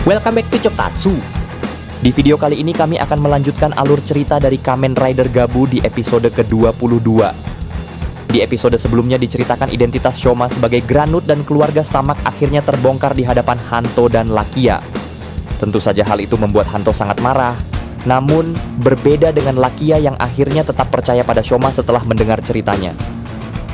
Welcome back to Choktatsu. Di video kali ini kami akan melanjutkan alur cerita dari Kamen Rider Gabu di episode ke-22. Di episode sebelumnya diceritakan identitas Shoma sebagai Granut dan keluarga Stamak akhirnya terbongkar di hadapan Hanto dan Lakia. Tentu saja hal itu membuat Hanto sangat marah. Namun, berbeda dengan Lakia yang akhirnya tetap percaya pada Shoma setelah mendengar ceritanya.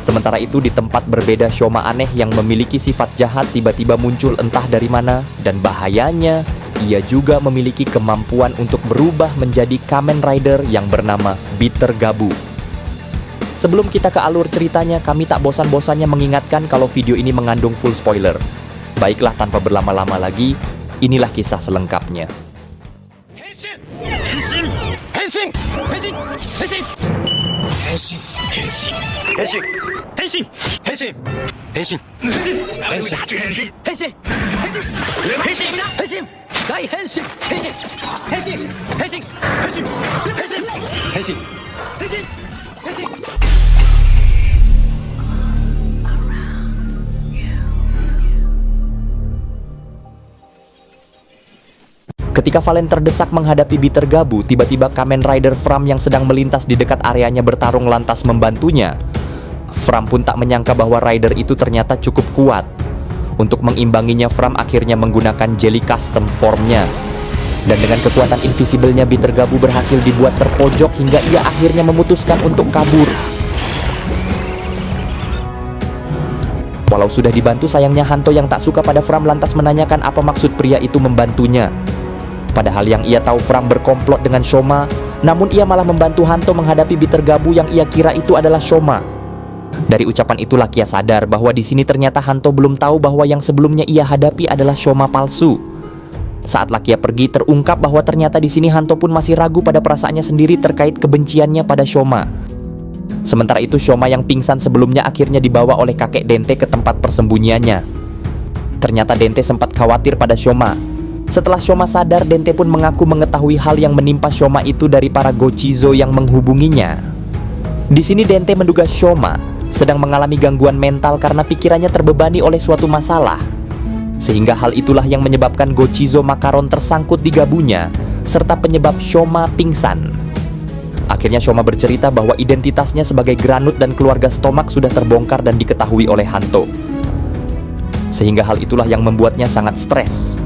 Sementara itu di tempat berbeda, Shoma aneh yang memiliki sifat jahat tiba-tiba muncul entah dari mana, dan bahayanya, ia juga memiliki kemampuan untuk berubah menjadi Kamen Rider yang bernama Bitter Gabu. Sebelum kita ke alur ceritanya, kami tak bosan-bosannya mengingatkan kalau video ini mengandung full spoiler. Baiklah, tanpa berlama-lama lagi, inilah kisah selengkapnya. Ketika Valen terdesak menghadapi Bitter Gabu, tiba-tiba Kamen Rider Fram yang sedang melintas di dekat areanya bertarung lantas membantunya. Fram pun tak menyangka bahwa Rider itu ternyata cukup kuat. Untuk mengimbanginya, Fram akhirnya menggunakan Jelly Custom formnya. Dan dengan kekuatan invisible-nya, Bitter Gabu berhasil dibuat terpojok hingga ia akhirnya memutuskan untuk kabur. Walau sudah dibantu, sayangnya Hanto yang tak suka pada Fram lantas menanyakan apa maksud pria itu membantunya. Padahal yang ia tahu Fram berkomplot dengan Shoma, namun ia malah membantu Hanto menghadapi Bitter Gabu yang ia kira itu adalah Shoma. Dari ucapan itu Lakia sadar bahwa di sini ternyata Hanto belum tahu bahwa yang sebelumnya ia hadapi adalah Shoma palsu. Saat Lakia pergi, terungkap bahwa ternyata di sini Hanto pun masih ragu pada perasaannya sendiri terkait kebenciannya pada Shoma. Sementara itu Shoma yang pingsan sebelumnya akhirnya dibawa oleh kakek Dente ke tempat persembunyiannya. Ternyata Dente sempat khawatir pada Shoma. Setelah Shoma sadar, Dente pun mengaku mengetahui hal yang menimpa Shoma itu dari para Gochizo yang menghubunginya. Di sini Dente menduga Shoma sedang mengalami gangguan mental karena pikirannya terbebani oleh suatu masalah. Sehingga hal itulah yang menyebabkan Gochizo Makaron tersangkut di gabunya, serta penyebab Shoma pingsan. Akhirnya Shoma bercerita bahwa identitasnya sebagai Granut dan keluarga Stomak sudah terbongkar dan diketahui oleh Hanto. Sehingga hal itulah yang membuatnya sangat stres.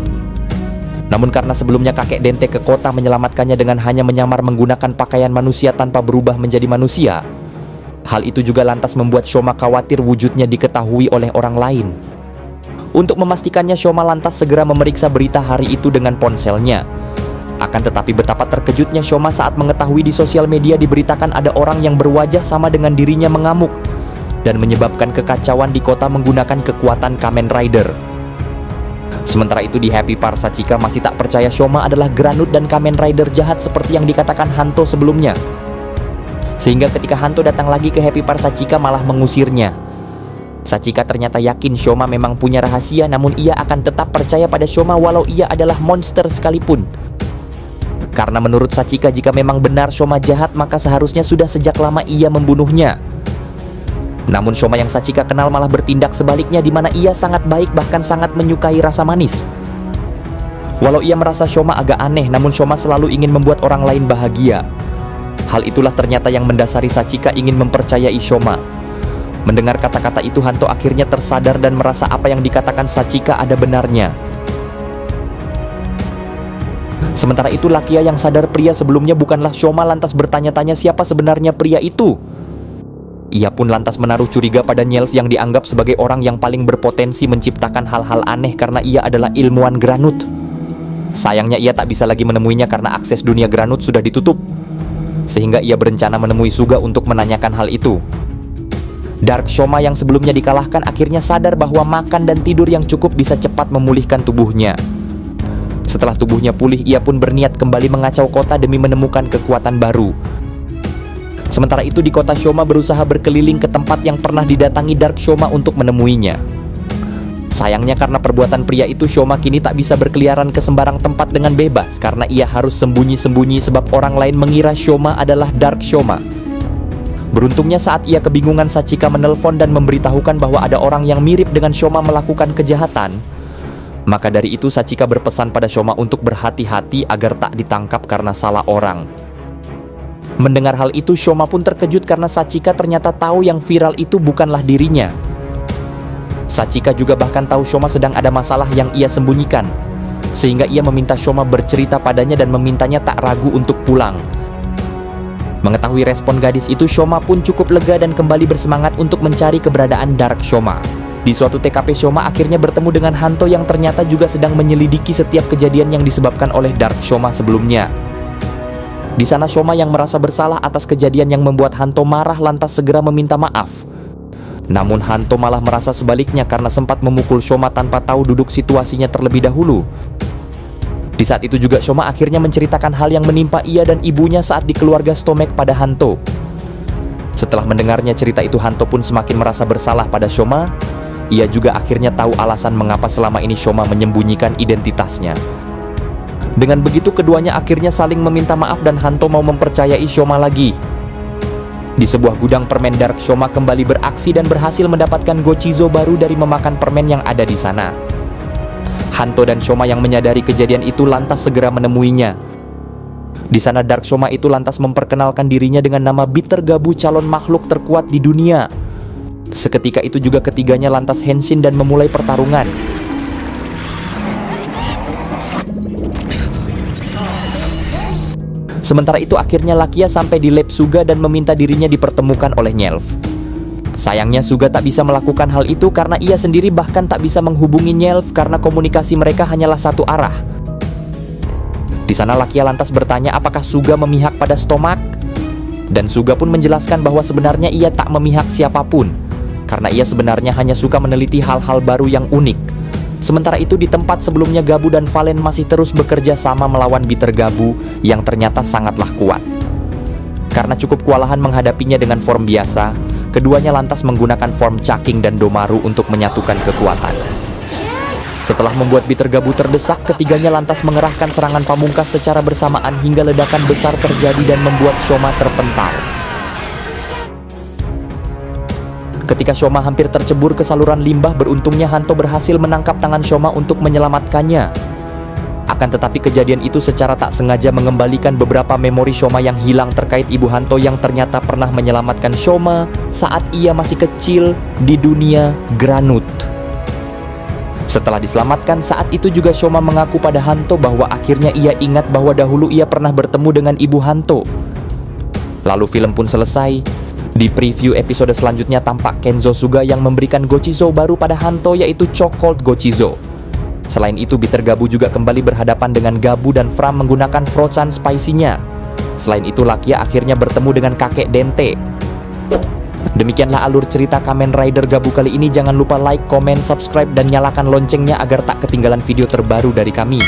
Namun karena sebelumnya kakek Dente ke kota menyelamatkannya dengan hanya menyamar menggunakan pakaian manusia tanpa berubah menjadi manusia, hal itu juga lantas membuat Shoma khawatir wujudnya diketahui oleh orang lain. Untuk memastikannya, Shoma lantas segera memeriksa berita hari itu dengan ponselnya. Akan tetapi betapa terkejutnya Shoma saat mengetahui di sosial media diberitakan ada orang yang berwajah sama dengan dirinya mengamuk dan menyebabkan kekacauan di kota menggunakan kekuatan Kamen Rider. Sementara itu di Happy Park, Sachika masih tak percaya Shoma adalah Granut dan Kamen Rider jahat seperti yang dikatakan Hanto sebelumnya. Sehingga ketika Hanto datang lagi ke Happy Park, Sachika malah mengusirnya. Sachika ternyata yakin Shoma memang punya rahasia, namun ia akan tetap percaya pada Shoma walau ia adalah monster sekalipun. Karena menurut Sachika jika memang benar Shoma jahat, maka seharusnya sudah sejak lama ia membunuhnya. Namun Shoma yang Sachika kenal malah bertindak sebaliknya, di mana ia sangat baik bahkan sangat menyukai rasa manis. Walau ia merasa Shoma agak aneh, namun Shoma selalu ingin membuat orang lain bahagia. Hal itulah ternyata yang mendasari Sachika ingin mempercayai Shoma. Mendengar kata-kata itu, Hanto akhirnya tersadar dan merasa apa yang dikatakan Sachika ada benarnya. Sementara itu Lakia yang sadar pria sebelumnya bukanlah Shoma lantas bertanya-tanya siapa sebenarnya pria itu. Ia pun lantas menaruh curiga pada Nyelf yang dianggap sebagai orang yang paling berpotensi menciptakan hal-hal aneh karena ia adalah ilmuwan Granut. Sayangnya ia tak bisa lagi menemuinya karena akses dunia Granut sudah ditutup. Sehingga ia berencana menemui Suga untuk menanyakan hal itu. Dark Shoma yang sebelumnya dikalahkan akhirnya sadar bahwa makan dan tidur yang cukup bisa cepat memulihkan tubuhnya. Setelah tubuhnya pulih, ia pun berniat kembali mengacau kota demi menemukan kekuatan baru. Sementara itu di kota Shoma berusaha berkeliling ke tempat yang pernah didatangi Dark Shoma untuk menemuinya. Sayangnya karena perbuatan pria itu, Shoma kini tak bisa berkeliaran ke sembarang tempat dengan bebas karena ia harus sembunyi-sembunyi sebab orang lain mengira Shoma adalah Dark Shoma. Beruntungnya saat ia kebingungan, Sachika menelpon dan memberitahukan bahwa ada orang yang mirip dengan Shoma melakukan kejahatan. Maka dari itu Sachika berpesan pada Shoma untuk berhati-hati agar tak ditangkap karena salah orang. Mendengar hal itu, Shoma pun terkejut karena Sachika ternyata tahu yang viral itu bukanlah dirinya. Sachika juga bahkan tahu Shoma sedang ada masalah yang ia sembunyikan, sehingga ia meminta Shoma bercerita padanya dan memintanya tak ragu untuk pulang. Mengetahui respon gadis itu, Shoma pun cukup lega dan kembali bersemangat untuk mencari keberadaan Dark Shoma. Di suatu TKP, Shoma akhirnya bertemu dengan Hanto yang ternyata juga sedang menyelidiki setiap kejadian yang disebabkan oleh Dark Shoma sebelumnya. Di sana Shoma yang merasa bersalah atas kejadian yang membuat Hanto marah lantas segera meminta maaf. Namun Hanto malah merasa sebaliknya karena sempat memukul Shoma tanpa tahu duduk situasinya terlebih dahulu. Di saat itu juga Shoma akhirnya menceritakan hal yang menimpa ia dan ibunya saat di keluarga Stomek pada Hanto. Setelah mendengarnya cerita itu, Hanto pun semakin merasa bersalah pada Shoma. Ia juga akhirnya tahu alasan mengapa selama ini Shoma menyembunyikan identitasnya. Dengan begitu keduanya akhirnya saling meminta maaf dan Hanto mau mempercayai Shoma lagi. Di sebuah gudang permen Dark, Shoma kembali beraksi dan berhasil mendapatkan Gochizo baru dari memakan permen yang ada di sana. Hanto dan Shoma yang menyadari kejadian itu lantas segera menemuinya. Di sana Dark Shoma itu lantas memperkenalkan dirinya dengan nama Bitter Gabu, calon makhluk terkuat di dunia. Seketika itu juga ketiganya lantas henshin dan memulai pertarungan. Sementara itu akhirnya Lakia sampai di lab Suga dan meminta dirinya dipertemukan oleh Nyelv. Sayangnya Suga tak bisa melakukan hal itu karena ia sendiri bahkan tak bisa menghubungi Nyelv karena komunikasi mereka hanyalah satu arah. Di sana Lakia lantas bertanya apakah Suga memihak pada Stomak, dan Suga pun menjelaskan bahwa sebenarnya ia tak memihak siapapun karena ia sebenarnya hanya suka meneliti hal-hal baru yang unik. Sementara itu di tempat sebelumnya Gabu dan Valen masih terus bekerja sama melawan Bitter Gabu yang ternyata sangatlah kuat. Karena cukup kewalahan menghadapinya dengan form biasa, keduanya lantas menggunakan form Caking dan Domaru untuk menyatukan kekuatan. Setelah membuat Bitter Gabu terdesak, ketiganya lantas mengerahkan serangan pamungkas secara bersamaan hingga ledakan besar terjadi dan membuat Shoma terpental. Ketika Shoma hampir tercebur ke saluran limbah, beruntungnya Hanto berhasil menangkap tangan Shoma untuk menyelamatkannya. Akan tetapi kejadian itu secara tak sengaja mengembalikan beberapa memori Shoma yang hilang terkait ibu Hanto yang ternyata pernah menyelamatkan Shoma saat ia masih kecil di dunia Granut. Setelah diselamatkan, saat itu juga Shoma mengaku pada Hanto bahwa akhirnya ia ingat bahwa dahulu ia pernah bertemu dengan ibu Hanto. Lalu film pun selesai. Di preview episode selanjutnya tampak Kenzo Suga yang memberikan Gochizo baru pada Hanto, yaitu Chocold Gochizo. Selain itu Bitter Gabu juga kembali berhadapan dengan Gabu dan Fram menggunakan Frochan Spicy-nya. Selain itu Lakia akhirnya bertemu dengan kakek Dente. Demikianlah alur cerita Kamen Rider Gabu kali ini. Jangan lupa like, komen, subscribe, dan nyalakan loncengnya agar tak ketinggalan video terbaru dari kami.